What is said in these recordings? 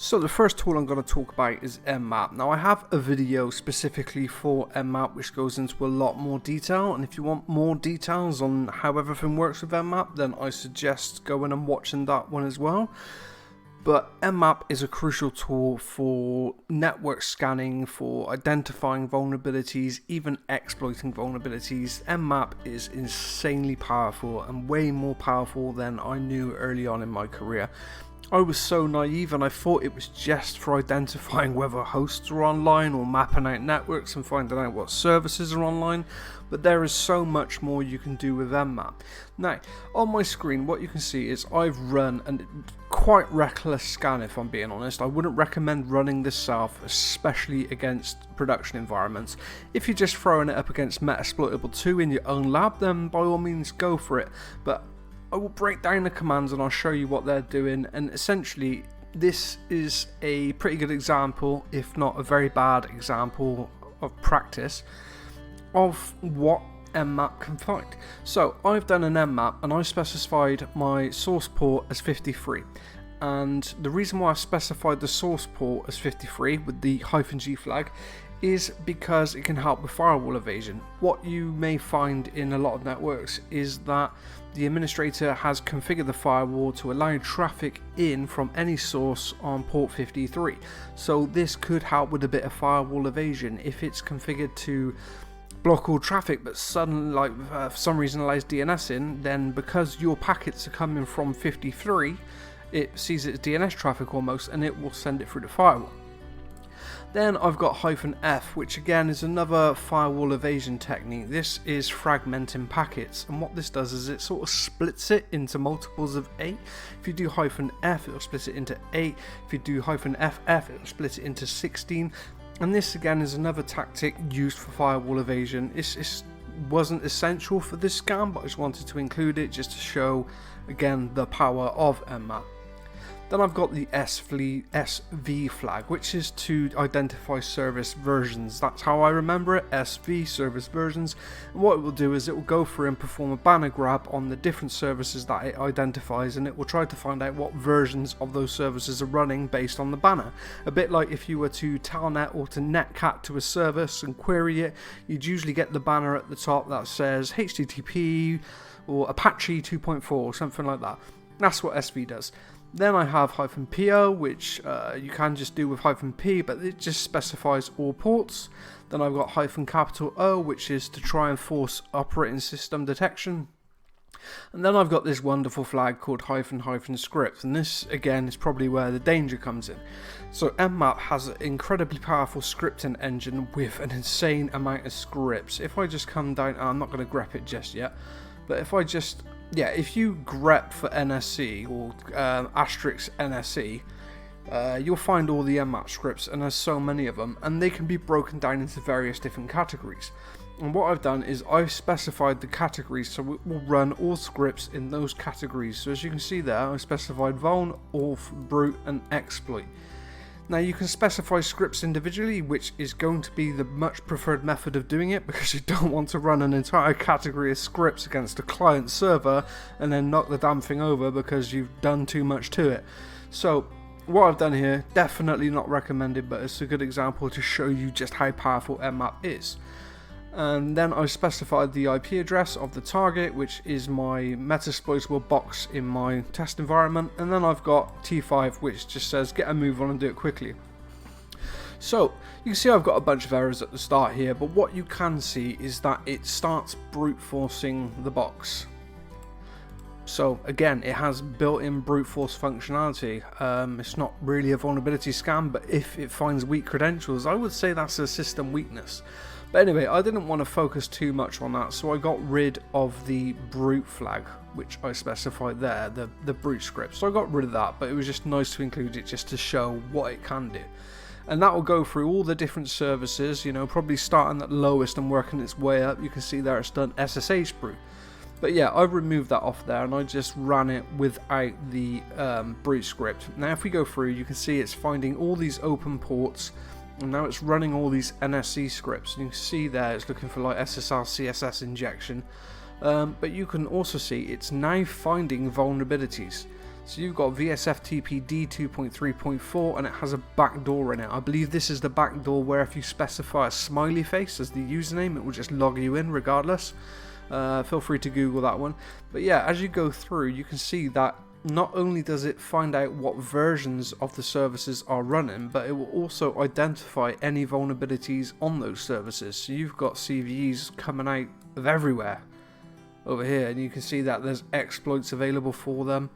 So the first tool I'm going to talk about is Nmap. Now I have a video specifically for Nmap which goes into a lot more detail, and if you want more details on how everything works with Nmap, then I suggest going and watching that one as well. But Nmap is a crucial tool for network scanning, for identifying vulnerabilities, even exploiting vulnerabilities. Nmap is insanely powerful and way more powerful than I knew early on in my career. I was so naive and I thought it was just for identifying whether hosts are online or mapping out networks and finding out what services are online, but there is so much more you can do with Nmap. Now, on my screen what you can see is I've run a quite reckless scan, if I'm being honest. I wouldn't recommend running this self, especially against production environments. If you're just throwing it up against Metasploitable 2 in your own lab, then by all means go for it, but I will break down the commands and I'll show you what they're doing, and essentially this is a pretty good example, if not a very bad example of practice, of what Nmap can find. So I've done an Nmap and I specified my source port as 53, and the reason why I specified the source port as 53 with the -G flag is because it can help with firewall evasion. What you may find in a lot of networks is that the administrator has configured the firewall to allow traffic in from any source on port 53. So this could help with a bit of firewall evasion. If it's configured to block all traffic but suddenly, for some reason, allows DNS in, then because your packets are coming from 53, it sees it's DNS traffic almost and it will send it through the firewall. Then I've got -F, which again is another firewall evasion technique. This is fragmenting packets, and what this does is it sort of splits it into multiples of 8. If you do -F, it'll split it into 8. If you do -FF, it'll split it into 16. And this again is another tactic used for firewall evasion. It wasn't essential for this scan, but I just wanted to include it just to show again the power of Nmap. Then I've got the SV flag, which is to identify service versions. That's how I remember it, SV, service versions. And what it will do is it will go through and perform a banner grab on the different services that it identifies, and it will try to find out what versions of those services are running based on the banner. A bit like if you were to telnet or to netcat to a service and query it, you'd usually get the banner at the top that says HTTP or Apache 2.4 or something like that. That's what SV does. Then I have -PO, which you can just do with -P, but it just specifies all ports. Then I've got -O, which is to try and force operating system detection. And then I've got this wonderful flag called -script, and this again is probably where the danger comes in. So Nmap has an incredibly powerful scripting engine with an insane amount of scripts. If I just come down, I'm not going to grep it just yet, but if I just if you grep for NSE or *NSE, you'll find all the Nmap scripts, and there's so many of them, and they can be broken down into various different categories. And what I've done is I've specified the categories, so it will run all scripts in those categories. So as you can see there, I specified vuln, auth, brute, and exploit. Now you can specify scripts individually, which is going to be the much preferred method of doing it, because you don't want to run an entire category of scripts against a client server and then knock the damn thing over because you've done too much to it. So what I've done here, definitely not recommended, but it's a good example to show you just how powerful Nmap is. And then I specified the IP address of the target, which is my Metasploitable box in my test environment, and then I've got T5, which just says get a move on and do it quickly. So you can see I've got a bunch of errors at the start here, but what you can see is that it starts brute forcing the box. So again, it has built-in brute force functionality. It's not really a vulnerability scan, but if it finds weak credentials, I would say that's a system weakness. But anyway, I didn't want to focus too much on that, so I got rid of the brute flag, which I specified there, the brute script. So I got rid of that, but it was just nice to include it just to show what it can do. And that will go through all the different services, probably starting at lowest and working its way up. You can see there it's done SSH brute. But yeah, I've removed that off there and I just ran it without the brute script. Now if we go through, you can see it's finding all these open ports, and now it's running all these NSE scripts. And you can see there it's looking for like SSL CSS injection, but you can also see it's now finding vulnerabilities. So you've got VSFTPD 2.3.4 and it has a backdoor in it. I believe this is the backdoor where if you specify a smiley face as the username, it will just log you in regardless. Feel free to Google that one. But yeah, as you go through, you can see that not only does it find out what versions of the services are running, but it will also identify any vulnerabilities on those services. So you've got CVEs coming out of everywhere over here, and you can see that there's exploits available for them,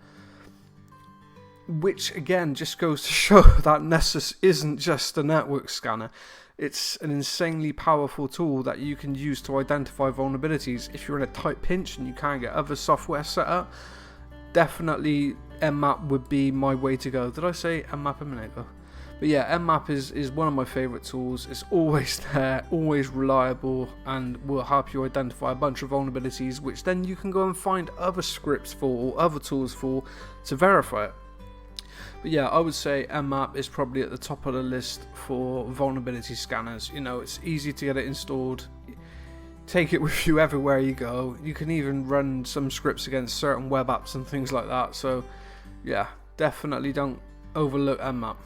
which again just goes to show that Nessus isn't just a network scanner. It's an insanely powerful tool that you can use to identify vulnerabilities. If you're in a tight pinch and you can't get other software set up, definitely Nmap would be my way to go. Did I say Nmap a minute ago? But yeah, Nmap is one of my favourite tools. It's always there, always reliable, and will help you identify a bunch of vulnerabilities, which then you can go and find other scripts for or other tools for to verify it. But yeah, I would say Nmap is probably at the top of the list for vulnerability scanners. You know, it's easy to get it installed. Take it with you everywhere you go. You can even run some scripts against certain web apps and things like that. So yeah, definitely don't overlook Nmap.